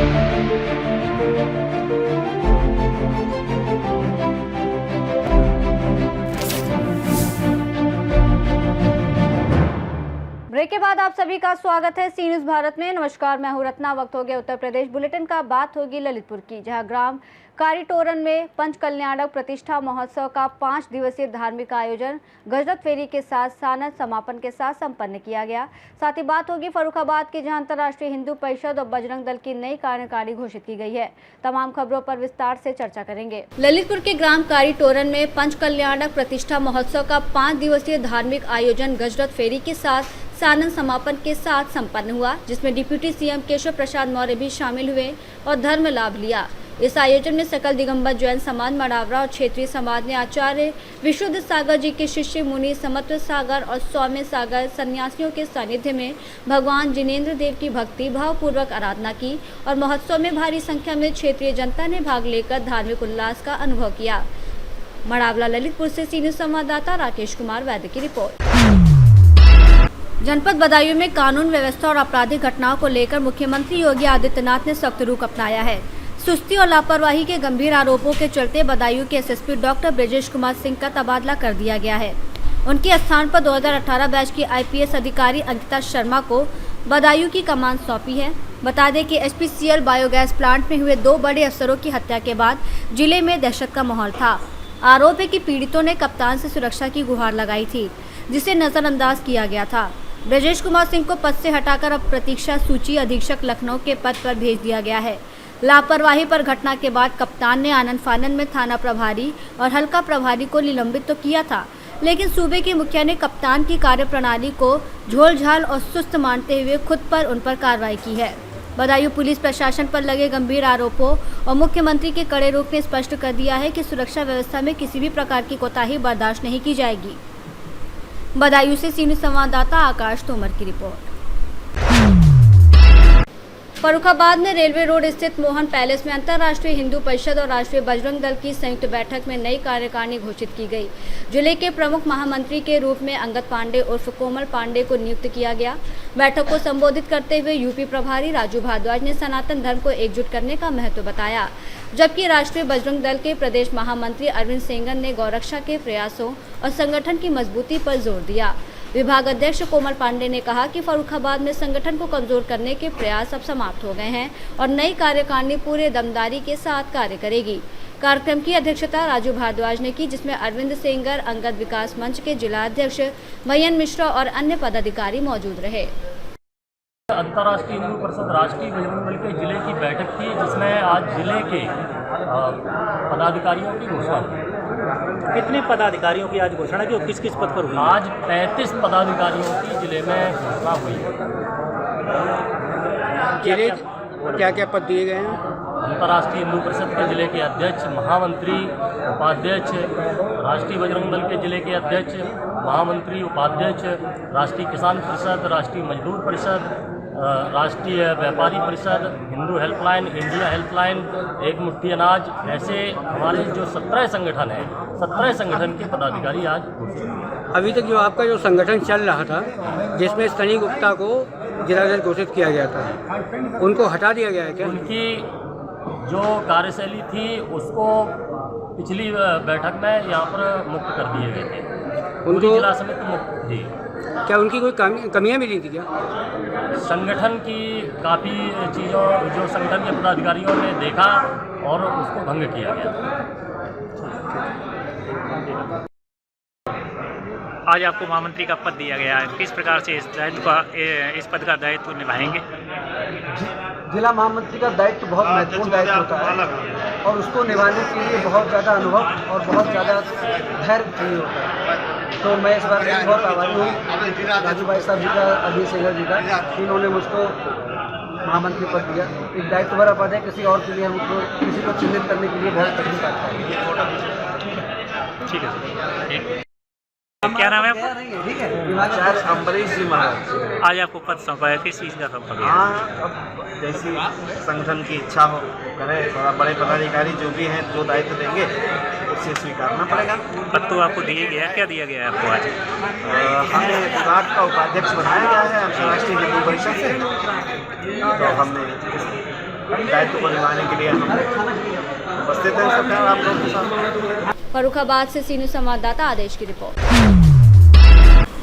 Break के बाद आप सभी का स्वागत है सी न्यूज़ भारत में। नमस्कार, मैं हूं रत्ना। वक्त हो गया उत्तर प्रदेश बुलेटिन का। बात होगी ललितपुर की, जहां ग्राम कारीटोरन में पंच कल्याणक प्रतिष्ठा महोत्सव का 5 दिवसीय धार्मिक आयोजन गजरत फेरी के साथ सानंद समापन के साथ संपन्न किया गया। साथ ही बात होगी फर्रुखाबाद की, जहां अंतर्राष्ट्रीय हिंदू परिषद और बजरंग दल की नई कार्यकारिणी घोषित की गई है। तमाम खबरों पर विस्तार से चर्चा करेंगे। ललितपुर के ग्राम कारीटोरन में पंच कल्याणक प्रतिष्ठा महोत्सव का 5 दिवसीय धार्मिक आयोजन गजरत फेरी के साथ सानंद समापन के साथ संपन्न हुआ, जिसमें डिप्टी सीएम केशव प्रसाद मौर्य भी शामिल हुए और धर्म लाभ लिया। इस आयोजन में सकल दिगंबर जैन समाज मड़ावरा और क्षेत्रीय समाज ने आचार्य विशुद्ध सागर जी के शिष्य मुनि समत्व सागर और सौम्य सागर सन्यासियों के सानिध्य में भगवान जिनेंद्र देव की भक्ति भावपूर्वक आराधना की और महोत्सव में भारी संख्या में क्षेत्रीय जनता ने भाग लेकर धार्मिक उल्लास का अनुभव किया। मड़ावला ललितपुर से सी न्यूज़ संवाददाता राकेश कुमार वैद्य की रिपोर्ट। जनपद बदायूं में कानून व्यवस्था और आपराधिक घटनाओं को लेकर मुख्यमंत्री योगी आदित्यनाथ ने सख्त रुख अपनाया है। सुस्ती और लापरवाही के गंभीर आरोपों के चलते बदायूं के एसएसपी डॉक्टर ब्रजेश कुमार सिंह का तबादला कर दिया गया है। उनके स्थान पर 2018 बैच की आईपीएस अधिकारी अंकिता शर्मा को बदायूं की कमान सौंपी है। बता दें कि एचपीसीएल बायोगैस प्लांट में हुए 2 बड़े अफसरों की हत्या के बाद जिले में दहशत का माहौल था। आरोप है कि पीड़ितों ने कप्तान से सुरक्षा की गुहार लगाई थी, जिसे नजरअंदाज किया गया था। ब्रजेश कुमार सिंह को पद से हटाकर अब प्रतीक्षा सूची अधीक्षक लखनऊ के पद पर भेज दिया गया है। लापरवाही पर घटना के बाद कप्तान ने आनंद फानन में थाना प्रभारी और हल्का प्रभारी को निलंबित तो किया था, लेकिन सूबे के मुखिया ने कप्तान की कार्यप्रणाली को झोलझाल और सुस्त मानते हुए खुद पर उन पर कार्रवाई की है। बदायूं पुलिस प्रशासन पर लगे गंभीर आरोपों और मुख्यमंत्री के कड़े रुख ने स्पष्ट कर दिया है कि सुरक्षा व्यवस्था में किसी भी प्रकार की कोताही बर्दाश्त नहीं की जाएगी। बदायूं से सी न्यूज़ संवाददाता आकाश तोमर की रिपोर्ट। फर्रुखाबाद में रेलवे रोड स्थित मोहन पैलेस में अंतर्राष्ट्रीय हिंदू परिषद और राष्ट्रीय बजरंग दल की संयुक्त बैठक में नई कार्यकारिणी घोषित की गई। जिले के प्रमुख महामंत्री के रूप में अंगद पांडे उर्फ कोमल पांडे को नियुक्त किया गया। बैठक को संबोधित करते हुए यूपी प्रभारी राजू भारद्वाज ने सनातन धर्म को एकजुट करने का महत्व बताया, जबकि राष्ट्रीय बजरंग दल के प्रदेश महामंत्री अरविंद सेंगर ने गौरक्षा के प्रयासों और संगठन की मजबूती पर जोर दिया। विभाग अध्यक्ष कोमल पांडे ने कहा कि फर्रुखाबाद में संगठन को कमजोर करने के प्रयास अब समाप्त हो गए हैं और नई कार्यकारिणी पूरे दमदारी के साथ कार्य करेगी। कार्यक्रम की अध्यक्षता राजू भारद्वाज ने की, जिसमें अरविंद सेंगर, अंगद विकास मंच के जिला अध्यक्ष मयन मिश्रा और अन्य पदाधिकारी मौजूद रहे। अंतर्राष्ट्रीय हिंदू परिषद राष्ट्रीय बजरंग दल के जिले की बैठक थी, जिसमें आज जिले के पदाधिकारियों की घोषणा हुई। कितने पदाधिकारियों की आज घोषणा की और किस किस पद पर हुई? आज 35 पदाधिकारियों की जिले में घोषणा हुई। क्या क्या पद दिए गए हैं? अंतर्राष्ट्रीय हिंदू परिषद के जिले के अध्यक्ष, महामंत्री, उपाध्यक्ष, राष्ट्रीय बजरंग दल के जिले के अध्यक्ष, महामंत्री, उपाध्यक्ष, राष्ट्रीय किसान परिषद, राष्ट्रीय मजदूर परिषद, राष्ट्रीय व्यापारी परिषद, हिंदू हेल्पलाइन, इंडिया हेल्पलाइन, एक मुट्ठी अनाज, ऐसे हमारे जो 17 संगठन हैं, 17 संगठन के पदाधिकारी आज घोषित हुए। अभी तक जो आपका जो संगठन चल रहा था, जिसमें सनी गुप्ता को जिलाध्यक्ष घोषित किया गया था, उनको हटा दिया गया है क्या? उनकी जो कार्यशैली थी उसको पिछली बैठक में यहाँ पर मुक्त कर दिए गए थे। उनको जिला समिति मुक्त थी। क्या उनकी कोई कमियां मिली थी क्या? संगठन की काफ़ी चीज़ों जो संगठन के पदाधिकारियों ने देखा और उसको भंग किया गया। आज आपको महामंत्री का पद दिया गया है, किस प्रकार से इस पद का दायित्व निभाएंगे? जिला महामंत्री का दायित्व बहुत महत्वपूर्ण दायित्व होता है और उसको निभाने के लिए बहुत ज़्यादा अनुभव और बहुत ज़्यादा धैर्य चाहिए होता है। तो मैं इस बार बहुत आभारी हूँ राजू भाई साहब जी का, अरविंद सेंगर जी का, इन्होंने मुझको महामंत्री पद दिया। एक दायित्व भरा पद है, किसी और के लिए हमको किसी को चिन्हित करने के लिए बहुत कठिन बात है। ठीक है, क्या नाम है आपका? आचार्य अम्बरीश जी महाराज। आज आपको पद सौंपा है, किस चीज़ का सौंपा गया? हाँ, अब जैसी संगठन की इच्छा हो करें, थोड़ा बड़े पदाधिकारी जो भी हैं जो दायित्व देंगे उसे स्वीकारना पड़ेगा। पद तो आपको दिया गया है, क्या दिया गया है आपको आज? हमें विभाग का उपाध्यक्ष बनाया गया है अंतर्राष्ट्रीय हिंदू परिषद से, तो हमने दायित्व को निभाने के लिए हम उपस्थित हैं सरकार आप लोगों के साथ। फर्रुखाबाद से सीनियर संवाददाता आदेश की रिपोर्ट।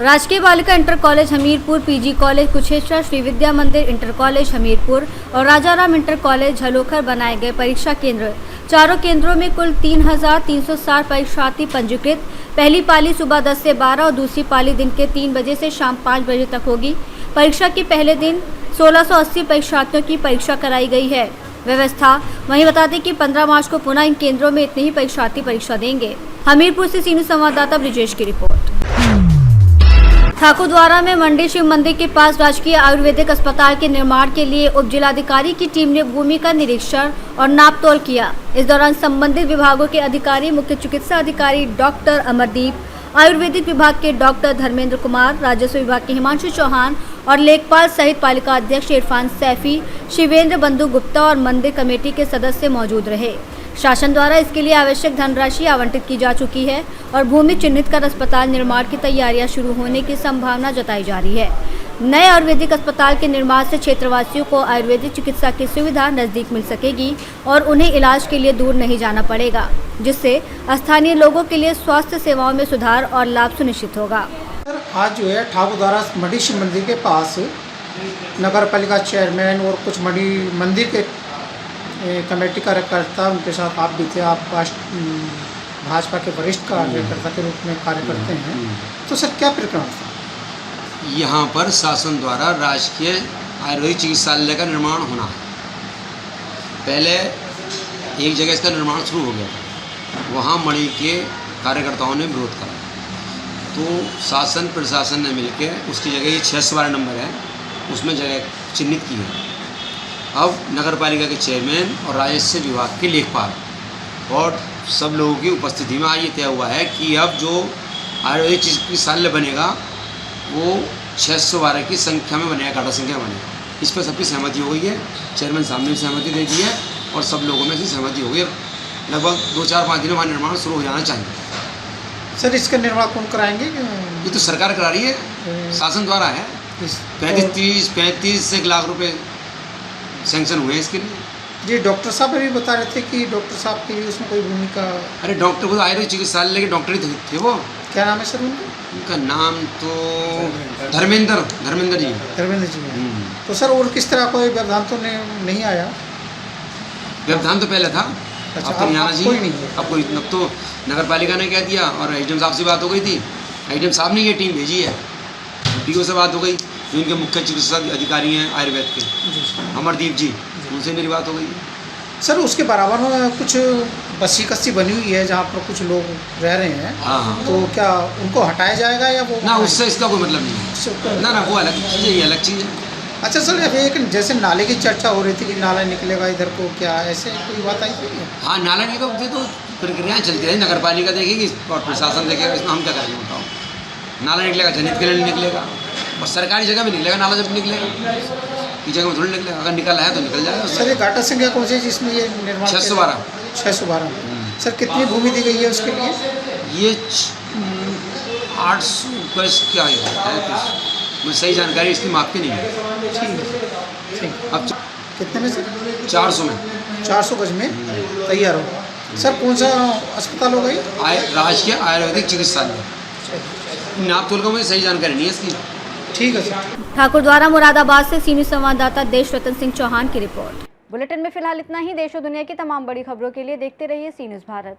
राजकीय बालिका inter college Hamirpur, PG college Kusheshwar, Shri Vidya Mandir inter college Hamirpur और राजाराम इंटर कॉलेज झलोखर बनाए गए परीक्षा केंद्र। चारों केंद्रों में कुल 3,360 परीक्षार्थी पंजीकृत। पहली पाली सुबह 10 से 12 और दूसरी पाली दिन के 3 बजे से शाम 5 बजे तक होगी। परीक्षा के पहले दिन 1680 परीक्षार्थियों की परीक्षा कराई गई है। व्यवस्था वहीं बता दें कि 15 मार्च को पुनः इन केंद्रों में इतने ही परीक्षार्थी परीक्षा देंगे। हमीरपुर से सीनियर संवाददाता ब्रिजेश की रिपोर्ट। ठाकुरद्वारा में मंडी शिव मंदिर के पास राजकीय आयुर्वेदिक अस्पताल के निर्माण के लिए उप जिलाधिकारी की टीम ने भूमि का निरीक्षण और नापतोल किया। इस दौरान संबंधित विभागों के अधिकारी, मुख्य चिकित्सा अधिकारी डॉक्टर अमरदीप, आयुर्वेदिक विभाग के डॉक्टर धर्मेंद्र कुमार, राजस्व विभाग के हिमांशु चौहान और लेखपाल सहित पालिका अध्यक्ष इरफान सैफी, शिवेंद्र बंधु गुप्ता और मंदिर कमेटी के सदस्य मौजूद रहे। शासन द्वारा इसके लिए आवश्यक धनराशि आवंटित की जा चुकी है और भूमि चिन्हित कर अस्पताल निर्माण की तैयारियां शुरू होने की संभावना जताई जा रही है। नए आयुर्वेदिक अस्पताल के निर्माण से क्षेत्रवासियों को आयुर्वेदिक चिकित्सा की सुविधा नजदीक मिल सकेगी और उन्हें इलाज के लिए दूर नहीं जाना पड़ेगा, जिससे स्थानीय लोगों के लिए स्वास्थ्य सेवाओं में सुधार और लाभ सुनिश्चित होगा। आज जो है ठाकुरद्वारा मंडी शिव मंदिर के पास नगर पालिका चेयरमैन और कुछ मंदिर के कमेटी कार्यकर्ता, उनके साथ आप भी थे, आप भाजपा के वरिष्ठ कार्यकर्ता के रूप में कार्य करते हैं, तो सर क्या प्रकरण था? यहाँ पर शासन द्वारा राजकीय आयुर्वेदिक चिकित्सालय का निर्माण होना है। पहले एक जगह इसका निर्माण शुरू हो गया था, वहाँ मणि के कार्यकर्ताओं ने विरोध करा, तो शासन प्रशासन ने मिलकर उसकी जगह ये 612 नंबर है उसमें जगह चिन्हित की है। अब नगर पालिका के चेयरमैन और राजस्व विभाग के लेखपाल और सब लोगों की उपस्थिति में ये तय हुआ है कि अब जो आयुर्वेदिक चिकित्सालय बनेगा वो 612 की संख्या में बनेगा, घाटा संख्या बनेगा। इस पर सबकी सहमति हो गई है। चेयरमैन साहब ने सहमति दे दी है और सब लोगों में से सहमति हो गई है। लगभग 2-4-5 दिनों में निर्माण शुरू हो जाना चाहिए। सर इसका निर्माण कौन कराएंगे? ये तो सरकार करा रही है, शासन द्वारा है। 35 से 1 लाख रुपए सैंक्शन हुए इसके लिए। जी डॉक्टर साहब अभी बता रहे थे कि डॉक्टर साहब की उसमें कोई भूमिका। अरे डॉक्टर को आयुर्वेदिक चिकित्सालय के डॉक्टर ही थे वो। क्या नाम है सर उनका? उनका नाम तो धर्मेंद्र जी। धर्मेंद्र जी हैं। तो सर और किस तरह कोई व्यवधान तो नहीं आया? व्यवधान तो पहले था। अच्छा, अब तो यहाँ जी कोई नहीं है। अब तो नगर पालिका ने कह दिया और एचडीएम साहब से बात हो गई थी। एचडीएम साहब ने ये टीम भेजी है, डीओ से बात हो गई, जो इनके मुख्य चिकित्सा अधिकारी हैं आयुर्वेद के, अमरदीप जी, उनसे मेरी बात हो गई। सर उसके बराबर में कुछ बस्सी कस्सी बनी हुई है जहाँ पर कुछ लोग रह रहे हैं। हाँ। तो क्या उनको हटाया जाएगा या वो? ना, उससे इसका कोई मतलब नहीं है। ना वो अलग चीज़ है, ये अलग चीज़ है। अच्छा सर, एक जैसे नाले की चर्चा हो रही थी कि नाला निकलेगा इधर को, क्या ऐसे कोई बात आई थी? हाँ, नाला की तो प्रक्रियाएँ चलती रही। नगर पालिका देखेगी और प्रशासन देखेगा, इसमें हम क्या करेंगे बताओ। नाला निकलेगा, जनहित के लिए निकलेगा और सरकारी जगह में निकलेगा। नाला जब निकलेगा की जगह में थोड़ी निकलेगा, अगर निकला है तो निकल जाएगा। सर ये घाटा संख्या कौन सी जिसमें ये निर्माण? 612। सर कितनी भूमि दी गई है उसके लिए? ये 800 क्या है, मुझे सही जानकारी इसकी मापती नहीं है। ठीक। अब कितने में सर? 400 में। 400 गज में तैयार हो। सर कौन सा अस्पताल होगा ये? राजकीय आयुर्वेदिक चिकित्सालय। नाप तोल का मुझे सही जानकारी नहीं है इसकी। ठीक है सर। ठाकुरद्वारा मुरादाबाद से सीनियर संवाददाता देश रतन सिंह चौहान की रिपोर्ट। बुलेटिन में फिलहाल इतना ही। देश और दुनिया की तमाम बड़ी खबरों के लिए देखते रहिए सी न्यूज़ भारत।